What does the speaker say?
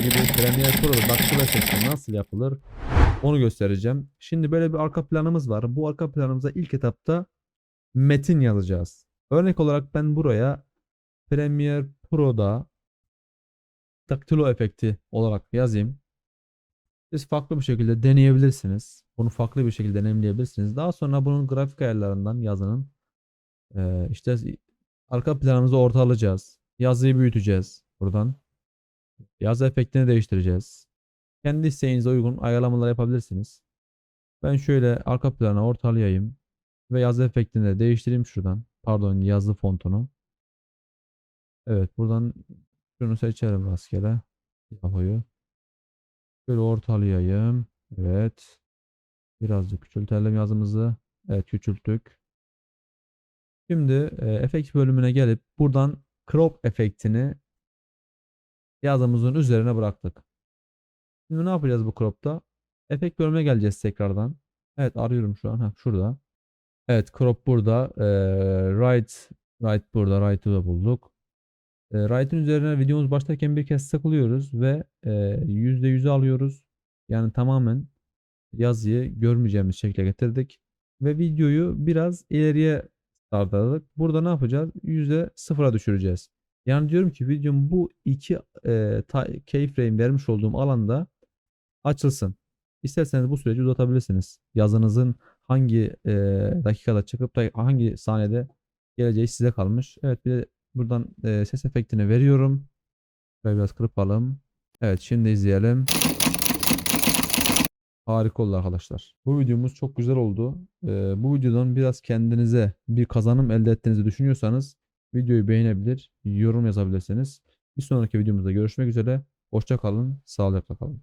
gibi Premiere Pro'da daktilo efekti nasıl yapılır onu göstereceğim. Şimdi böyle bir arka planımız var. Bu arka planımıza ilk etapta metin yazacağız. Örnek olarak ben buraya Premiere Pro'da daktilo efekti olarak yazayım. Siz farklı bir şekilde deneyebilirsiniz. Bunu farklı bir şekilde deneyimleyebilirsiniz. Daha sonra bunun grafik ayarlarından yazının işte arka planımızı ortalayacağız. Yazıyı büyüteceğiz buradan. Yazı efektini değiştireceğiz. Kendi isteğinize uygun ayarlamalar yapabilirsiniz. Ben şöyle arka planı ortalayayım ve yazı efektini de değiştireyim şuradan. Pardon, yazı fontunu. Evet, buradan şunu seçelim rastgele. Yahoyu. Şöyle ortalayayım. Evet. Birazcık küçültelim yazımızı. Evet, küçülttük. Şimdi efekt bölümüne gelip buradan crop efektini yazımızın üzerine bıraktık. Şimdi ne yapacağız bu crop'ta? Efekt bölümüne geleceğiz tekrardan. Evet, arıyorum şu an. Ha, şurada. Evet, crop burada. Right burada. Right'ı da bulduk. Right'ın üzerine videomuz başlarken bir kez tıklıyoruz ve %100'ü alıyoruz. Yani tamamen yazıyı görmeyeceğimiz şekle getirdik. Ve videoyu biraz ileriye sardardık. Burada ne yapacağız? %0'a düşüreceğiz. Yani diyorum ki videom bu iki keyframe vermiş olduğum alanda açılsın. İsterseniz bu süreci uzatabilirsiniz. Yazınızın hangi dakikada çıkıp da hangi saniyede geleceği size kalmış. Evet, bir de buradan ses efektini veriyorum. Şöyle biraz kırpalım. Evet, şimdi izleyelim. Harika oldu arkadaşlar. Bu videomuz çok güzel oldu. Bu videodan biraz kendinize bir kazanım elde ettiğinizi düşünüyorsanız videoyu beğenebilir, yorum yazabilirsiniz. Bir sonraki videomuzda görüşmek üzere. Hoşça kalın, sağlıcakla kalın.